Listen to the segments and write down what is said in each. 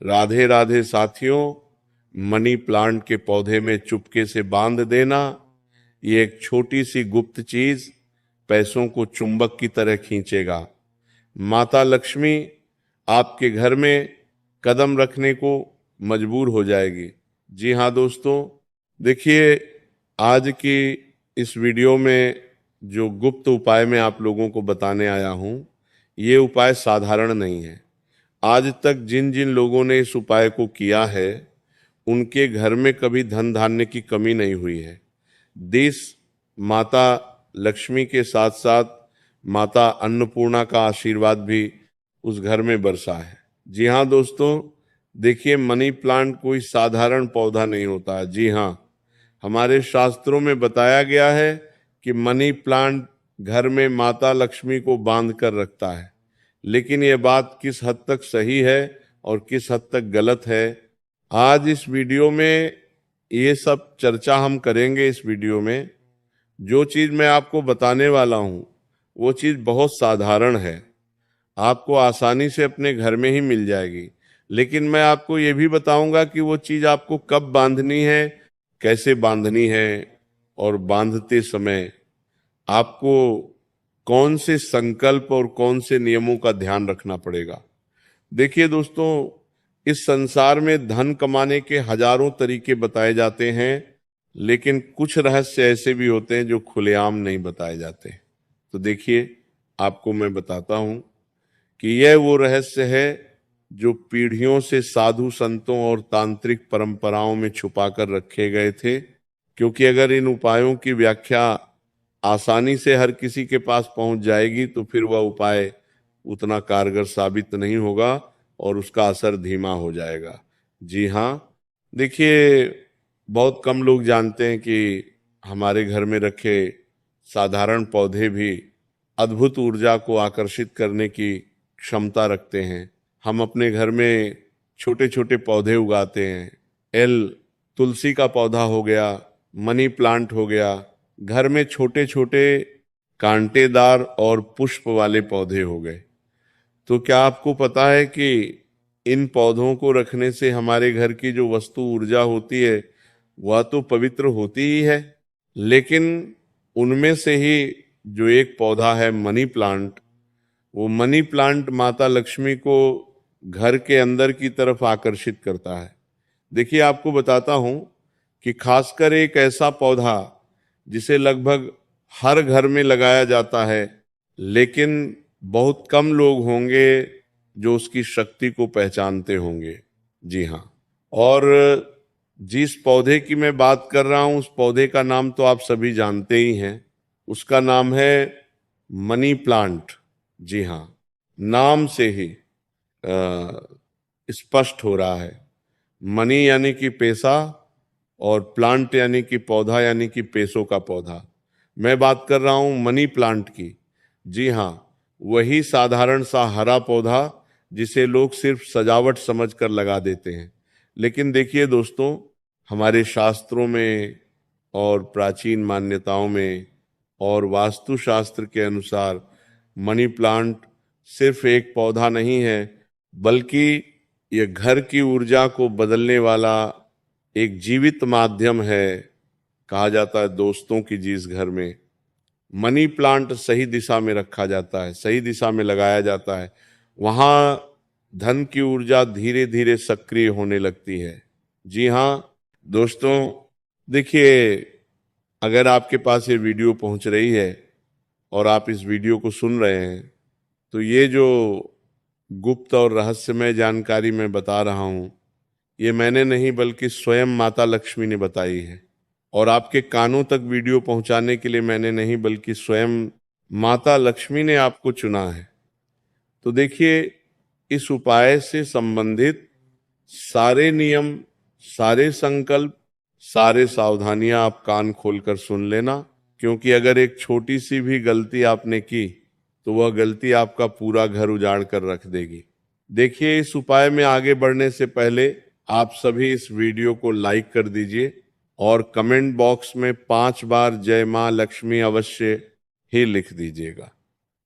राधे राधे साथियों। Money plant के पौधे में चुपके से बांध देना, ये एक छोटी सी गुप्त चीज पैसों को चुंबक की तरह खींचेगा। माता लक्ष्मी आपके घर में कदम रखने को मजबूर हो जाएगी। जी हाँ दोस्तों, देखिए, आज की इस वीडियो में जो गुप्त उपाय मैं आप लोगों को बताने आया हूं, ये उपाय साधारण नहीं है। आज तक जिन जिन लोगों ने इस उपाय को किया है, उनके घर में कभी धन धान्य की कमी नहीं हुई है। देश माता लक्ष्मी के साथ साथ माता अन्नपूर्णा का आशीर्वाद भी उस घर में बरसा है। जी हाँ दोस्तों, देखिए, मनी प्लांट कोई साधारण पौधा नहीं होता है। जी हाँ, हमारे शास्त्रों में बताया गया है कि मनी प्लांट घर में माता लक्ष्मी को बांध कर रखता है। लेकिन यह बात किस हद तक सही है और किस हद तक गलत है, आज इस वीडियो में ये सब चर्चा हम करेंगे। इस वीडियो में जो चीज मैं आपको बताने वाला हूं, वो चीज बहुत साधारण है, आपको आसानी से अपने घर में ही मिल जाएगी। लेकिन मैं आपको ये भी बताऊंगा कि वो चीज आपको कब बांधनी है, कैसे बांधनी है, और बांधते समय आपको कौन से संकल्प और कौन से नियमों का ध्यान रखना पड़ेगा। देखिए दोस्तों, इस संसार में धन कमाने के हजारों तरीके बताए जाते हैं, लेकिन कुछ रहस्य ऐसे भी होते हैं जो खुलेआम नहीं बताए जाते। तो देखिए, आपको मैं बताता हूं कि यह वो रहस्य है जो पीढ़ियों से साधु संतों और तांत्रिक परंपराओं में छुपा कर रखे गए थे। क्योंकि अगर इन उपायों की व्याख्या आसानी से हर किसी के पास पहुंच जाएगी, तो फिर वह उपाय उतना कारगर साबित नहीं होगा और उसका असर धीमा हो जाएगा। जी हाँ, देखिए, बहुत कम लोग जानते हैं कि हमारे घर में रखे साधारण पौधे भी अद्भुत ऊर्जा को आकर्षित करने की क्षमता रखते हैं। हम अपने घर में छोटे छोटे पौधे उगाते हैं। तुलसी का पौधा हो गया, मनी प्लांट हो गया, घर में छोटे छोटे कांटेदार और पुष्प वाले पौधे हो गए। तो क्या आपको पता है कि इन पौधों को रखने से हमारे घर की जो वस्तु ऊर्जा होती है, वह तो पवित्र होती ही है, लेकिन उनमें से ही जो एक पौधा है मनी प्लांट, वो मनी प्लांट माता लक्ष्मी को घर के अंदर की तरफ आकर्षित करता है। देखिए, आपको बताता हूं कि खासकर एक ऐसा पौधा जिसे लगभग हर घर में लगाया जाता है, लेकिन बहुत कम लोग होंगे जो उसकी शक्ति को पहचानते होंगे। जी हाँ, और जिस पौधे की मैं बात कर रहा हूं, उस पौधे का नाम तो आप सभी जानते ही हैं। उसका नाम है मनी प्लांट। जी हाँ, नाम से ही स्पष्ट हो रहा है। मनी यानी कि पैसा, और प्लांट यानी कि पौधा, यानी कि पैसों का पौधा। मैं बात कर रहा हूं मनी प्लांट की। जी हाँ, वही साधारण सा हरा पौधा जिसे लोग सिर्फ सजावट समझकर लगा देते हैं। लेकिन देखिए दोस्तों, हमारे शास्त्रों में और प्राचीन मान्यताओं में और वास्तुशास्त्र के अनुसार मनी प्लांट सिर्फ एक पौधा नहीं है, बल्कि ये घर की ऊर्जा को बदलने वाला एक जीवित माध्यम है। कहा जाता है दोस्तों कि जिस घर में मनी प्लांट सही दिशा में रखा जाता है, सही दिशा में लगाया जाता है, वहां धन की ऊर्जा धीरे धीरे सक्रिय होने लगती है। जी हाँ दोस्तों, देखिए, अगर आपके पास ये वीडियो पहुंच रही है और आप इस वीडियो को सुन रहे हैं, तो ये जो गुप्त और रहस्यमय जानकारी मैं बता रहा हूं, ये मैंने नहीं बल्कि स्वयं माता लक्ष्मी ने बताई है। और आपके कानों तक वीडियो पहुंचाने के लिए मैंने नहीं बल्कि स्वयं माता लक्ष्मी ने आपको चुना है। तो देखिए, इस उपाय से संबंधित सारे नियम, सारे संकल्प, सारे सावधानियां आप कान खोलकर सुन लेना। क्योंकि अगर एक छोटी सी भी गलती आपने की, तो वह गलती आपका पूरा घर उजाड़ कर रख देगी। देखिए, इस उपाय में आगे बढ़ने से पहले आप सभी इस वीडियो को लाइक कर दीजिए और कमेंट बॉक्स में 5 बार जय मां लक्ष्मी अवश्य ही लिख दीजिएगा।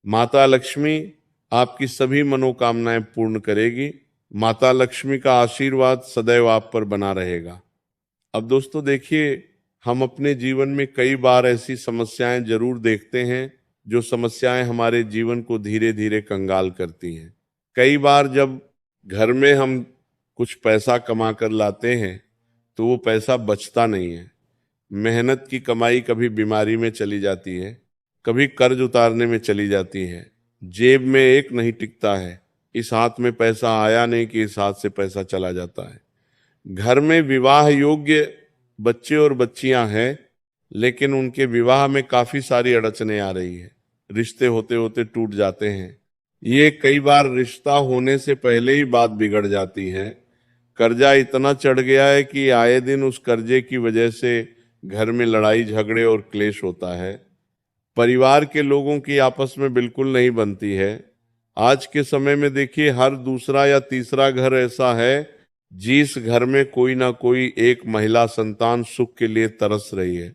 माता लक्ष्मी आपकी सभी मनोकामनाएं पूर्ण करेगी। माता लक्ष्मी का आशीर्वाद सदैव आप पर बना रहेगा। अब दोस्तों देखिए, हम अपने जीवन में कई बार ऐसी समस्याएं जरूर देखते हैं जो समस्याएं हमारे जीवन को धीरे धीरे कंगाल करती हैं। कई बार जब घर में हम कुछ पैसा कमा कर लाते हैं तो वो पैसा बचता नहीं है। मेहनत की कमाई कभी बीमारी में चली जाती है, कभी कर्ज उतारने में चली जाती है, जेब में एक नहीं टिकता है। इस हाथ में पैसा आया नहीं कि इस हाथ से पैसा चला जाता है। घर में विवाह योग्य बच्चे और बच्चियां हैं, लेकिन उनके विवाह में काफी सारी अड़चने आ रही है। रिश्ते होते होते टूट जाते हैं। ये कई बार रिश्ता होने से पहले ही बात बिगड़ जाती है। कर्जा इतना चढ़ गया है कि आए दिन उस कर्जे की वजह से घर में लड़ाई झगड़े और क्लेश होता है। परिवार के लोगों की आपस में बिल्कुल नहीं बनती है। आज के समय में देखिए, हर दूसरा या तीसरा घर ऐसा है जिस घर में कोई ना कोई एक महिला संतान सुख के लिए तरस रही है।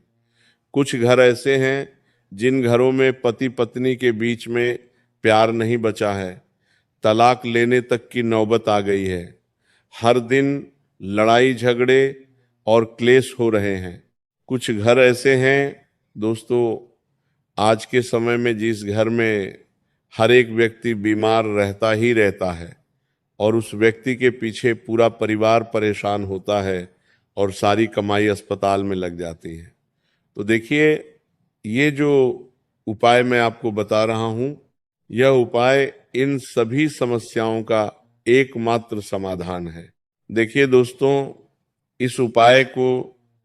कुछ घर ऐसे हैं जिन घरों में पति पत्नी के बीच में प्यार नहीं बचा है, तलाक लेने तक की नौबत आ गई है। हर दिन लड़ाई झगड़े और क्लेश हो रहे हैं। कुछ घर ऐसे हैं दोस्तों, आज के समय में जिस घर में हर एक व्यक्ति बीमार रहता ही रहता है और उस व्यक्ति के पीछे पूरा परिवार परेशान होता है और सारी कमाई अस्पताल में लग जाती है। तो देखिए, ये जो उपाय मैं आपको बता रहा हूं, यह उपाय इन सभी समस्याओं का एकमात्र समाधान है। देखिए दोस्तों, इस उपाय को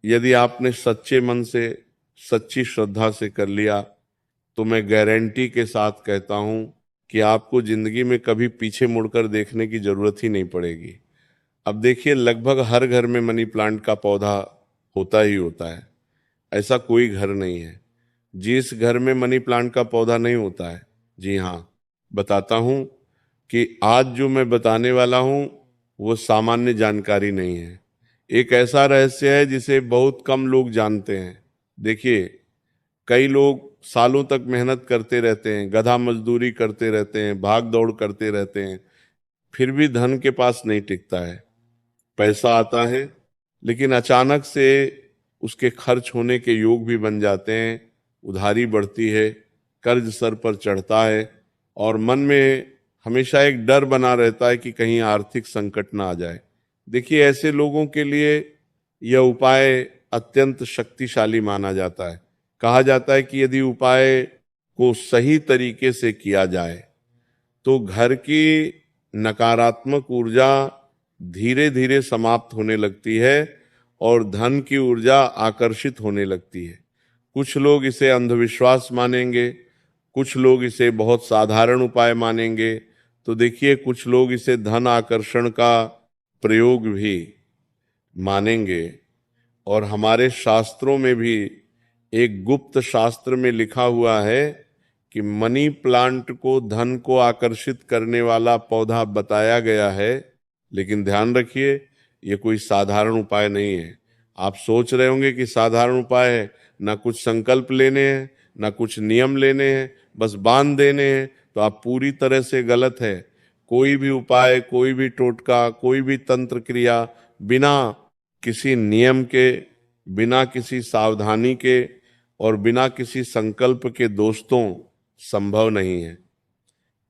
यदि आपने सच्चे मन से, सच्ची श्रद्धा से कर लिया तो मैं गारंटी के साथ कहता हूं कि आपको जिंदगी में कभी पीछे मुड़कर देखने की जरूरत ही नहीं पड़ेगी। अब देखिए, लगभग हर घर में मनी प्लांट का पौधा होता ही होता है। ऐसा कोई घर नहीं है जिस घर में मनी प्लांट का पौधा नहीं होता है। जी हाँ, बताता हूं कि आज जो मैं बताने वाला हूं वो सामान्य जानकारी नहीं है। एक ऐसा रहस्य है जिसे बहुत कम लोग जानते हैं। देखिए, कई लोग सालों तक मेहनत करते रहते हैं, गधा मजदूरी करते रहते हैं, भाग दौड़ करते रहते हैं, फिर भी धन के पास नहीं टिकता है। पैसा आता है लेकिन अचानक से उसके खर्च होने के योग भी बन जाते हैं, उधारी बढ़ती है, कर्ज सर पर चढ़ता है और मन में हमेशा एक डर बना रहता है कि कहीं आर्थिक संकट ना आ जाए। देखिए, ऐसे लोगों के लिए यह उपाय अत्यंत शक्तिशाली माना जाता है। कहा जाता है कि यदि उपाय को सही तरीके से किया जाए तो घर की नकारात्मक ऊर्जा धीरे धीरे समाप्त होने लगती है और धन की ऊर्जा आकर्षित होने लगती है। कुछ लोग इसे अंधविश्वास मानेंगे, कुछ लोग इसे बहुत साधारण उपाय मानेंगे, तो देखिए कुछ लोग इसे धन आकर्षण का प्रयोग भी मानेंगे। और हमारे शास्त्रों में भी एक गुप्त शास्त्र में लिखा हुआ है कि मनी प्लांट को धन को आकर्षित करने वाला पौधा बताया गया है। लेकिन ध्यान रखिए, ये कोई साधारण उपाय नहीं है। आप सोच रहे होंगे कि साधारण उपाय है, ना कुछ संकल्प लेने हैं, ना कुछ नियम लेने हैं, बस बांध देने हैं, तो आप पूरी तरह से गलत है। कोई भी उपाय, कोई भी टोटका, कोई भी तंत्र क्रिया बिना किसी नियम के, बिना किसी सावधानी के और बिना किसी संकल्प के दोस्तों संभव नहीं है।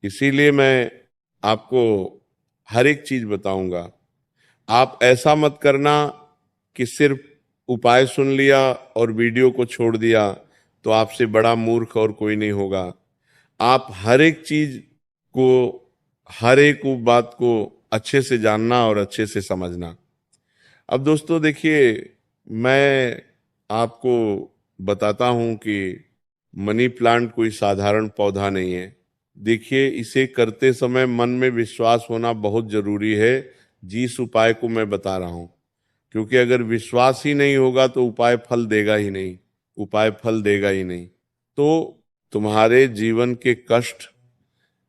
इसीलिए मैं आपको हर एक चीज बताऊंगा। आप ऐसा मत करना कि सिर्फ उपाय सुन लिया और वीडियो को छोड़ दिया तो आपसे बड़ा मूर्ख और कोई नहीं होगा। आप हर एक चीज को, हर एक बात को अच्छे से जानना और अच्छे से समझना। अब दोस्तों देखिए, मैं आपको बताता हूं कि मनी प्लांट कोई साधारण पौधा नहीं है। देखिए, इसे करते समय मन में विश्वास होना बहुत जरूरी है, जिस उपाय को मैं बता रहा हूं। क्योंकि अगर विश्वास ही नहीं होगा तो उपाय फल देगा ही नहीं, उपाय फल देगा ही नहीं। तो तुम्हारे जीवन के कष्ट,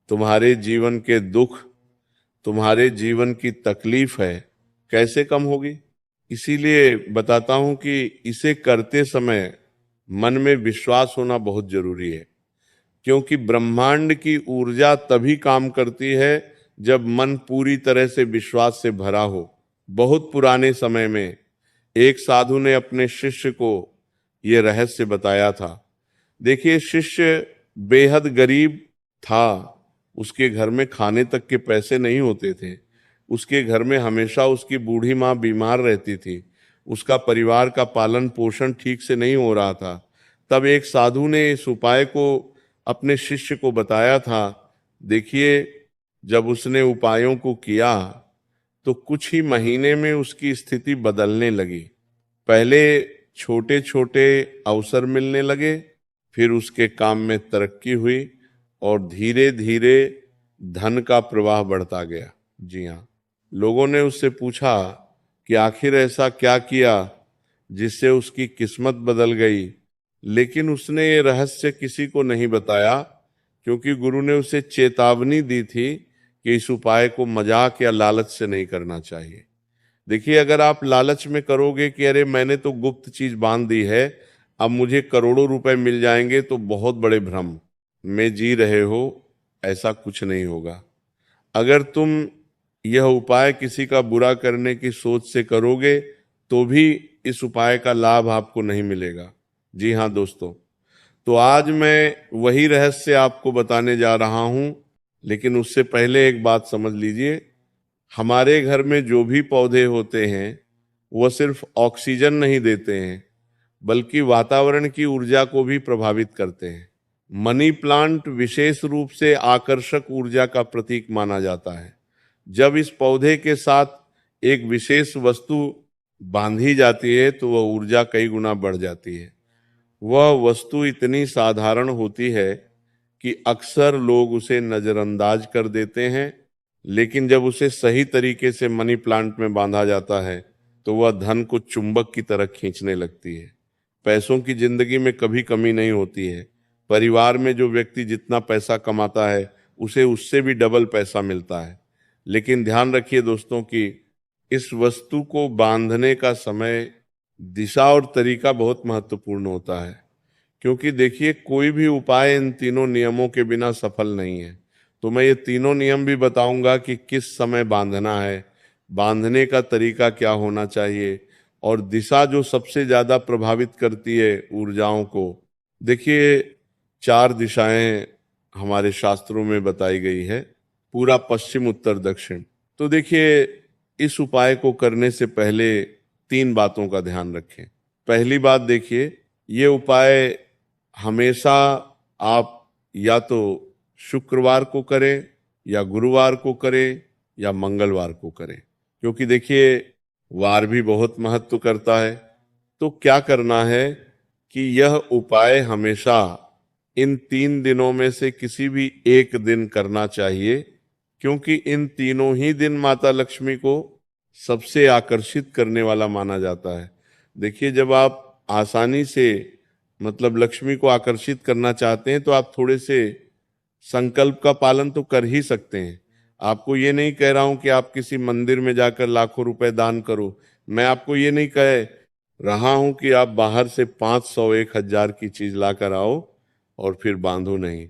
तुम्हारे जीवन के दुख, तुम्हारे जीवन की तकलीफ है, कैसे कम होगी? इसीलिए बताता हूं कि इसे करते समय मन में विश्वास होना बहुत जरूरी है। क्योंकि ब्रह्मांड की ऊर्जा तभी काम करती है जब मन पूरी तरह से विश्वास से भरा हो। बहुत पुराने समय में एक साधु ने अपने शिष्य को यह रहस्य बताया था। देखिए, शिष्य बेहद गरीब था, उसके घर में खाने तक के पैसे नहीं होते थे। उसके घर में हमेशा उसकी बूढ़ी माँ बीमार रहती थी, उसका परिवार का पालन पोषण ठीक से नहीं हो रहा था। तब एक साधु ने इस उपाय को अपने शिष्य को बताया था। देखिए, जब उसने उपायों को किया तो कुछ ही महीने में उसकी स्थिति बदलने लगी। पहले छोटे छोटे अवसर मिलने लगे, फिर उसके काम में तरक्की हुई और धीरे धीरे धन का प्रवाह बढ़ता गया। जी हाँ, लोगों ने उससे पूछा कि आखिर ऐसा क्या किया जिससे उसकी किस्मत बदल गई, लेकिन उसने ये रहस्य किसी को नहीं बताया, क्योंकि गुरु ने उसे चेतावनी दी थी कि इस उपाय को मजाक या लालच से नहीं करना चाहिए। देखिए, अगर आप लालच में करोगे कि अरे मैंने तो गुप्त चीज बांध दी है, अब मुझे करोड़ों रुपए मिल जाएंगे, तो बहुत बड़े भ्रम में जी रहे हो। ऐसा कुछ नहीं होगा। अगर तुम यह उपाय किसी का बुरा करने की सोच से करोगे तो भी इस उपाय का लाभ आपको नहीं मिलेगा। जी हाँ दोस्तों, तो आज मैं वही रहस्य आपको बताने जा रहा हूं, लेकिन उससे पहले एक बात समझ लीजिए। हमारे घर में जो भी पौधे होते हैं वह सिर्फ ऑक्सीजन नहीं देते हैं, बल्कि वातावरण की ऊर्जा को भी प्रभावित करते हैं। मनी प्लांट विशेष रूप से आकर्षक ऊर्जा का प्रतीक माना जाता है। जब इस पौधे के साथ एक विशेष वस्तु बांधी जाती है तो वह ऊर्जा कई गुना बढ़ जाती है। वह वस्तु इतनी साधारण होती है कि अक्सर लोग उसे नजरअंदाज कर देते हैं, लेकिन जब उसे सही तरीके से मनी प्लांट में बांधा जाता है तो वह धन को चुंबक की तरह खींचने लगती है। पैसों की जिंदगी में कभी कमी नहीं होती है। परिवार में जो व्यक्ति जितना पैसा कमाता है उसे उससे भी डबल पैसा मिलता है। लेकिन ध्यान रखिए दोस्तों कि इस वस्तु को बांधने का समय, दिशा और तरीका बहुत महत्वपूर्ण होता है, क्योंकि देखिए कोई भी उपाय इन तीनों नियमों के बिना सफल नहीं है। तो मैं ये तीनों नियम भी बताऊंगा कि किस समय बांधना है, बांधने का तरीका क्या होना चाहिए, और दिशा जो सबसे ज्यादा प्रभावित करती है ऊर्जाओं को। देखिए, 4 दिशाएं हमारे शास्त्रों में बताई गई है, पूरा पश्चिम उत्तर दक्षिण। तो देखिए, इस उपाय को करने से पहले 3 बातों का ध्यान रखें। पहली बात, देखिए, ये उपाय हमेशा आप या तो शुक्रवार को करें या गुरुवार को करें या मंगलवार को करें, क्योंकि देखिए वार भी बहुत महत्व करता है। तो क्या करना है कि यह उपाय हमेशा इन 3 दिनों में से किसी भी एक दिन करना चाहिए, क्योंकि इन तीनों ही दिन माता लक्ष्मी को सबसे आकर्षित करने वाला माना जाता है। देखिए, जब आप आसानी से मतलब लक्ष्मी को आकर्षित करना चाहते हैं तो आप थोड़े से संकल्प का पालन तो कर ही सकते हैं। आपको ये नहीं कह रहा हूं कि आप किसी मंदिर में जाकर लाखों रुपए दान करो। मैं आपको ये नहीं कह रहा हूं कि आप बाहर से 500 1000 की चीज लाकर आओ और फिर बांधो नहीं।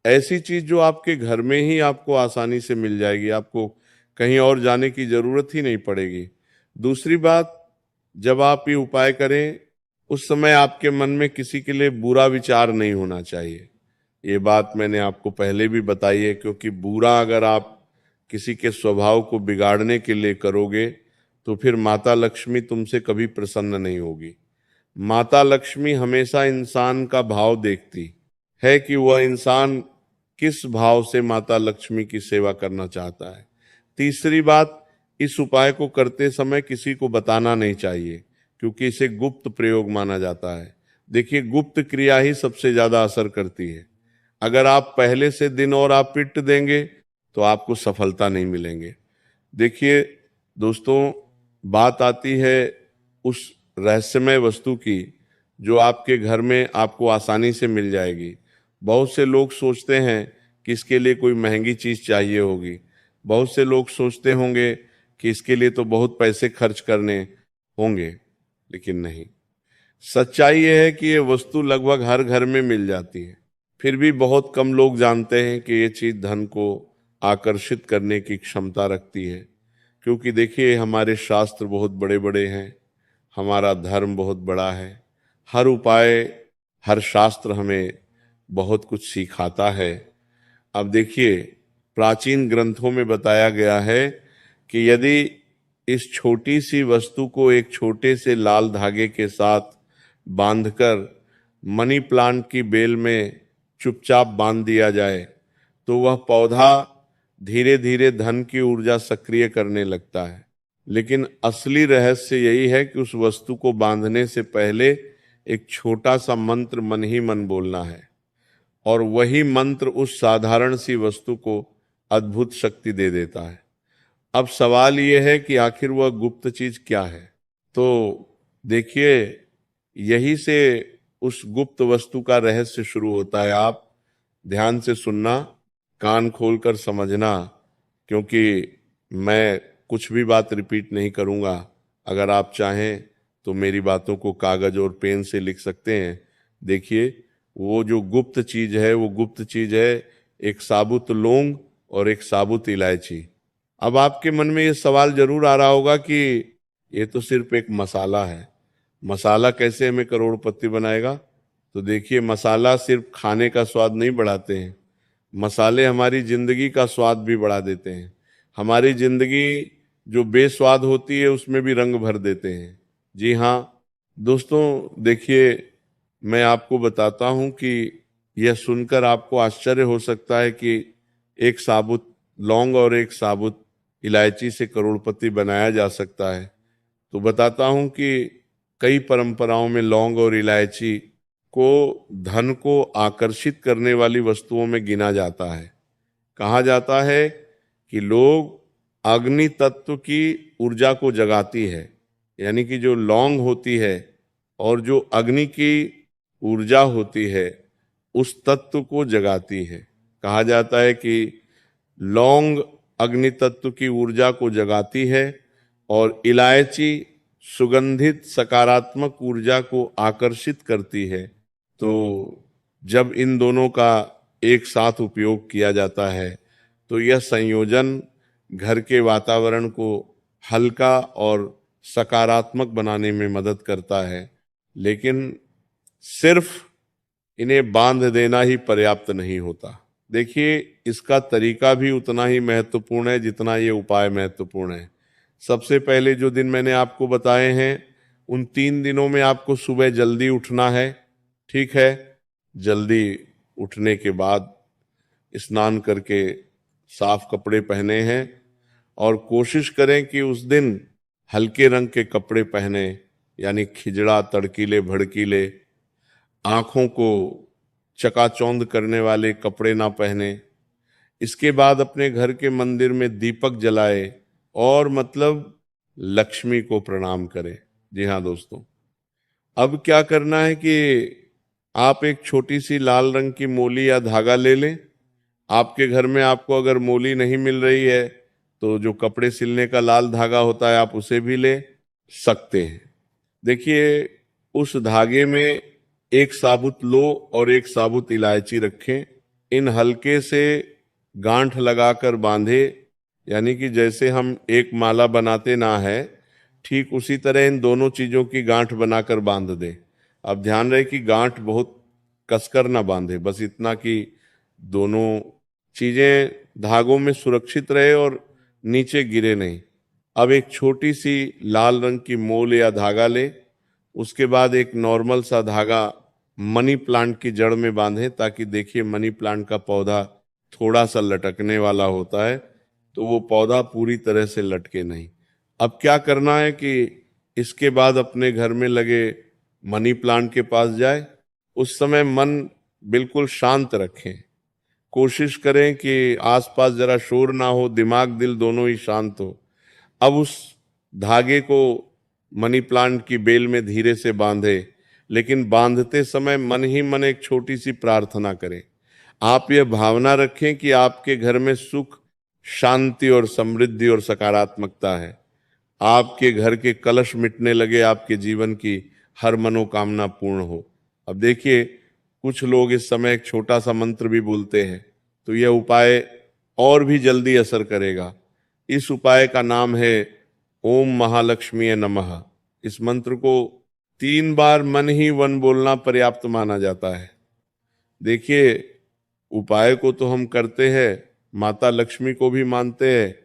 ऐसी चीज जो आपके घर में ही आपको आसानी से मिल जाएगी, आपको कहीं और जाने की जरूरत ही नहीं पड़ेगी। दूसरी बात, जब आप ये उपाय करें उस समय आपके मन में किसी के लिए बुरा विचार नहीं होना चाहिए। ये बात मैंने आपको पहले भी बताई है, क्योंकि बुरा अगर आप किसी के स्वभाव को बिगाड़ने के लिए करोगे तो फिर माता लक्ष्मी तुमसे कभी प्रसन्न नहीं होगी। माता लक्ष्मी हमेशा इंसान का भाव देखती है कि वह इंसान किस भाव से माता लक्ष्मी की सेवा करना चाहता है। तीसरी बात, इस उपाय को करते समय किसी को बताना नहीं चाहिए, क्योंकि इसे गुप्त प्रयोग माना जाता है। देखिए, गुप्त क्रिया ही सबसे ज्यादा असर करती है। अगर आप पहले से दिन और आप पिट देंगे तो आपको सफलता नहीं मिलेंगे। देखिए दोस्तों, बात आती है उस रहस्यमय वस्तु की जो आपके घर में आपको आसानी से मिल जाएगी। बहुत से लोग सोचते हैं कि इसके लिए कोई महंगी चीज चाहिए होगी। बहुत से लोग सोचते होंगे कि इसके लिए तो बहुत पैसे खर्च करने होंगे, लेकिन नहीं। सच्चाई यह है कि ये वस्तु लगभग हर घर में मिल जाती है। फिर भी बहुत कम लोग जानते हैं कि ये चीज धन को आकर्षित करने की क्षमता रखती है। क्योंकि देखिए हमारे शास्त्र बहुत बड़े बड़े हैं, हमारा धर्म बहुत बड़ा है, हर उपाय, हर शास्त्र हमें बहुत कुछ सिखाता है। अब देखिए प्राचीन ग्रंथों में बताया गया है कि यदि इस छोटी सी वस्तु को एक छोटे से लाल धागे के साथ बांधकर मनी प्लांट की बेल में चुपचाप बांध दिया जाए तो वह पौधा धीरे धीरे धन की ऊर्जा सक्रिय करने लगता है। लेकिन असली रहस्य यही है कि उस वस्तु को बांधने से पहले एक छोटा सा मंत्र मन ही मन बोलना है, और वही मंत्र उस साधारण सी वस्तु को अद्भुत शक्ति दे देता है। अब सवाल यह है कि आखिर वह गुप्त चीज क्या है। तो देखिए यही से उस गुप्त वस्तु का रहस्य शुरू होता है। आप ध्यान से सुनना, कान खोलकर समझना, क्योंकि मैं कुछ भी बात रिपीट नहीं करूंगा। अगर आप चाहें तो मेरी बातों को कागज और पेन से लिख सकते हैं। देखिए वो जो गुप्त चीज है वो गुप्त चीज है एक साबुत लौंग और एक साबुत इलायची। अब आपके मन में ये सवाल जरूर आ रहा होगा कि ये तो सिर्फ एक मसाला है, मसाला कैसे हमें करोड़पति बनाएगा। तो देखिए मसाला सिर्फ खाने का स्वाद नहीं बढ़ाते हैं, मसाले हमारी जिंदगी का स्वाद भी बढ़ा देते हैं। हमारी जिंदगी जो बेस्वाद होती है उसमें भी रंग भर देते हैं। जी हाँ दोस्तों, देखिए मैं आपको बताता हूं कि यह सुनकर आपको आश्चर्य हो सकता है कि एक साबुत लौंग और एक साबुत इलायची से करोड़पति बनाया जा सकता है। तो बताता हूं कि कई परंपराओं में लौंग और इलायची को धन को आकर्षित करने वाली वस्तुओं में गिना जाता है। कहा जाता है कि लोग अग्नि तत्व की ऊर्जा को जगाती है, यानी कि जो लौंग होती है और जो अग्नि की ऊर्जा होती है उस तत्व को जगाती है। कहा जाता है कि लौंग अग्नि तत्व की ऊर्जा को जगाती है और इलायची सुगंधित सकारात्मक ऊर्जा को आकर्षित करती है। तो जब इन दोनों का एक साथ उपयोग किया जाता है तो यह संयोजन घर के वातावरण को हल्का और सकारात्मक बनाने में मदद करता है। लेकिन सिर्फ इन्हें बांध देना ही पर्याप्त नहीं होता। देखिए इसका तरीका भी उतना ही महत्वपूर्ण है जितना ये उपाय महत्वपूर्ण है। सबसे पहले जो दिन मैंने आपको बताए हैं उन 3 दिनों में आपको सुबह जल्दी उठना है। ठीक है, जल्दी उठने के बाद स्नान करके साफ कपड़े पहने हैं और कोशिश करें कि उस दिन हल्के रंग के कपड़े पहने, यानी खिजड़ा, तड़कीले, भड़कीले, आंखों को चकाचौंध करने वाले कपड़े ना पहने। इसके बाद अपने घर के मंदिर में दीपक जलाए और मतलब लक्ष्मी को प्रणाम करें। जी हाँ दोस्तों, अब क्या करना है कि आप एक छोटी सी लाल रंग की मोली या धागा ले लें। आपके घर में आपको अगर मोली नहीं मिल रही है तो जो कपड़े सिलने का लाल धागा होता है आप उसे भी ले सकते हैं। देखिए उस धागे में एक साबुत लो और एक साबुत इलायची रखें। इन हल्के से गांठ लगाकर बांधे, यानी कि जैसे हम एक माला बनाते ना है ठीक उसी तरह इन दोनों चीजों की गांठ बनाकर बांध दे। अब ध्यान रहे कि गांठ बहुत कसकर ना बांधे, बस इतना कि दोनों चीजें धागों में सुरक्षित रहे और नीचे गिरे नहीं। अब एक छोटी सी लाल रंग की मोल या धागा ले, उसके बाद एक नॉर्मल सा धागा मनी प्लांट की जड़ में बांधे, ताकि देखिए मनी प्लांट का पौधा थोड़ा सा लटकने वाला होता है तो वो पौधा पूरी तरह से लटके नहीं। अब क्या करना है कि इसके बाद अपने घर में लगे मनी प्लांट के पास जाए। उस समय मन बिल्कुल शांत रखें, कोशिश करें कि आसपास जरा शोर ना हो, दिमाग दिल दोनों ही शांत हो। अब उस धागे को मनी प्लांट की बेल में धीरे से बांधे, लेकिन बांधते समय मन ही मन एक छोटी सी प्रार्थना करें। आप यह भावना रखें कि आपके घर में सुख, शांति और समृद्धि और सकारात्मकता है। आपके घर के कलश मिटने लगे, आपके जीवन की हर मनोकामना पूर्ण हो। अब देखिए कुछ लोग इस समय एक छोटा सा मंत्र भी बोलते हैं, तो यह उपाय और भी जल्दी असर करेगा। इस उपाय का नाम है ओम महालक्ष्मी नमः। इस मंत्र को 3 बार मन ही मन बोलना पर्याप्त माना जाता है। देखिए, उपाय को तो हम करते हैं, माता लक्ष्मी को भी मानते हैं,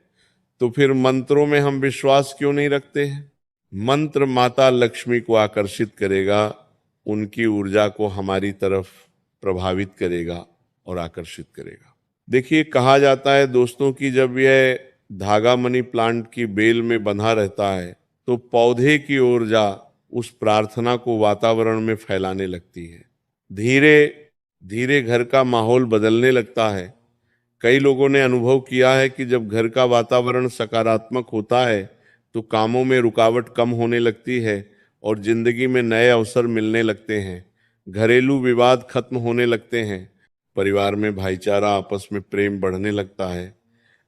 तो फिर मंत्रों में हम विश्वास क्यों नहीं रखते हैं? मंत्र माता लक्ष्मी को आकर्षित करेगा, उनकी ऊर्जा को हमारी तरफ प्रभावित करेगा और आकर्षित करेगा। देखिए, कहा जाता है दोस्तों कि जब यह धागा मनी प्लांट की बेल में बंधा रहता है तो पौधे की ऊर्जा उस प्रार्थना को वातावरण में फैलाने लगती है। धीरे धीरे घर का माहौल बदलने लगता है। कई लोगों ने अनुभव किया है कि जब घर का वातावरण सकारात्मक होता है तो कामों में रुकावट कम होने लगती है और जिंदगी में नए अवसर मिलने लगते हैं। घरेलू विवाद खत्म होने लगते हैं। परिवार में भाईचारा, आपस में प्रेम बढ़ने लगता है।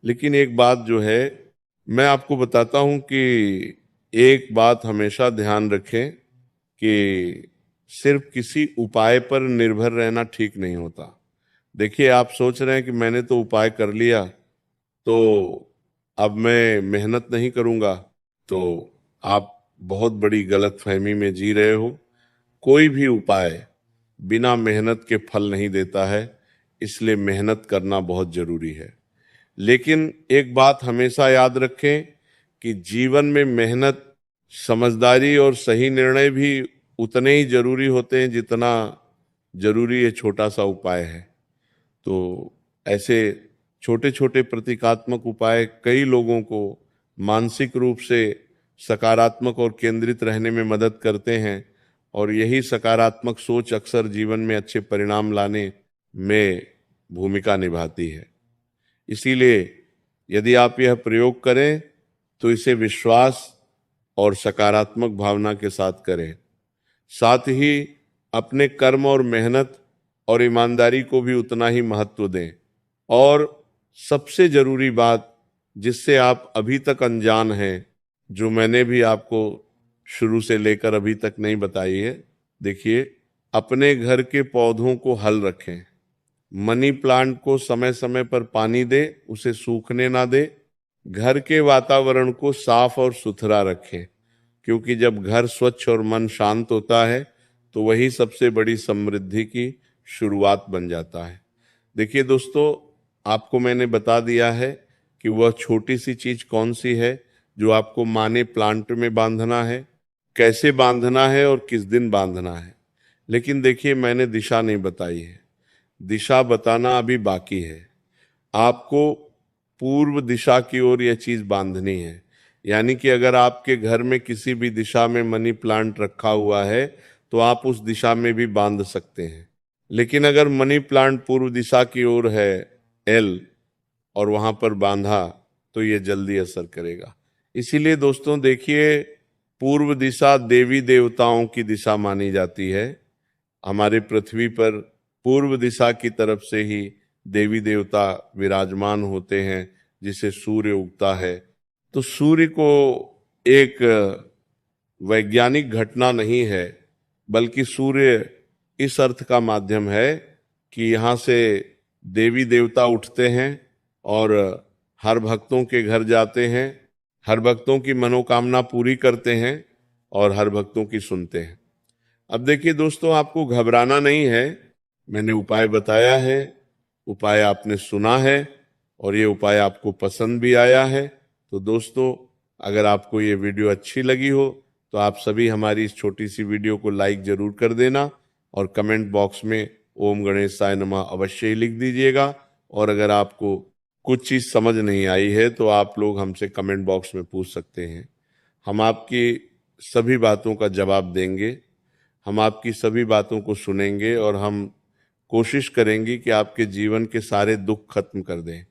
लेकिन एक बात जो है, मैं आपको बताता हूं कि एक बात हमेशा ध्यान रखें कि सिर्फ किसी उपाय पर निर्भर रहना ठीक नहीं होता। देखिए, आप सोच रहे हैं कि मैंने तो उपाय कर लिया तो अब मैं मेहनत नहीं करूंगा, तो आप बहुत बड़ी गलतफहमी में जी रहे हो। कोई भी उपाय बिना मेहनत के फल नहीं देता है, इसलिए मेहनत करना बहुत जरूरी है। लेकिन एक बात हमेशा याद रखें कि जीवन में मेहनत, समझदारी और सही निर्णय भी उतने ही जरूरी होते हैं जितना जरूरी ये छोटा सा उपाय है। तो ऐसे छोटे छोटे प्रतीकात्मक उपाय कई लोगों को मानसिक रूप से सकारात्मक और केंद्रित रहने में मदद करते हैं और यही सकारात्मक सोच अक्सर जीवन में अच्छे परिणाम लाने में भूमिका निभाती है। इसीलिए यदि आप यह प्रयोग करें तो इसे विश्वास और सकारात्मक भावना के साथ करें। साथ ही अपने कर्म और मेहनत और ईमानदारी को भी उतना ही महत्व दें। और सबसे जरूरी बात जिससे आप अभी तक अनजान हैं, जो मैंने भी आपको शुरू से लेकर अभी तक नहीं बताई है, देखिए, अपने घर के पौधों को हल रखें। मनी प्लांट को समय समय पर पानी दे, उसे सूखने ना दे। घर के वातावरण को साफ और सुथरा रखें, क्योंकि जब घर स्वच्छ और मन शांत होता है तो वही सबसे बड़ी समृद्धि की शुरुआत बन जाता है। देखिए दोस्तों, आपको मैंने बता दिया है कि वह छोटी सी चीज कौन सी है जो आपको मनी प्लांट में बांधना है, कैसे बांधना है और किस दिन बांधना है। लेकिन देखिए, मैंने दिशा नहीं बताई है, दिशा बताना अभी बाकी है। आपको पूर्व दिशा की ओर यह चीज बांधनी है। यानी कि अगर आपके घर में किसी भी दिशा में मनी प्लांट रखा हुआ है तो आप उस दिशा में भी बांध सकते हैं। लेकिन अगर मनी प्लांट पूर्व दिशा की ओर है, एल, और वहां पर बांधा, तो ये जल्दी असर करेगा। इसीलिए दोस्तों देखिए, पूर्व दिशा देवी देवताओं की दिशा मानी जाती है। हमारे पृथ्वी पर पूर्व दिशा की तरफ से ही देवी देवता विराजमान होते हैं, जिसे सूर्य उगता है। तो सूर्य को एक वैज्ञानिक घटना नहीं है, बल्कि सूर्य इस अर्थ का माध्यम है कि यहाँ से देवी देवता उठते हैं और हर भक्तों के घर जाते हैं, हर भक्तों की मनोकामना पूरी करते हैं और हर भक्तों की सुनते हैं। अब देखिए दोस्तों, आपको घबराना नहीं है। मैंने उपाय बताया है, उपाय आपने सुना है और ये उपाय आपको पसंद भी आया है। तो दोस्तों, अगर आपको ये वीडियो अच्छी लगी हो तो आप सभी हमारी इस छोटी सी वीडियो को लाइक जरूर कर देना और कमेंट बॉक्स में ओम गणेशाय नमः अवश्य ही लिख दीजिएगा। और अगर आपको कुछ चीज़ समझ नहीं आई है तो आप लोग हमसे कमेंट बॉक्स में पूछ सकते हैं। हम आपकी सभी बातों का जवाब देंगे, हम आपकी सभी बातों को सुनेंगे और हम कोशिश करेंगे कि आपके जीवन के सारे दुख खत्म कर दें।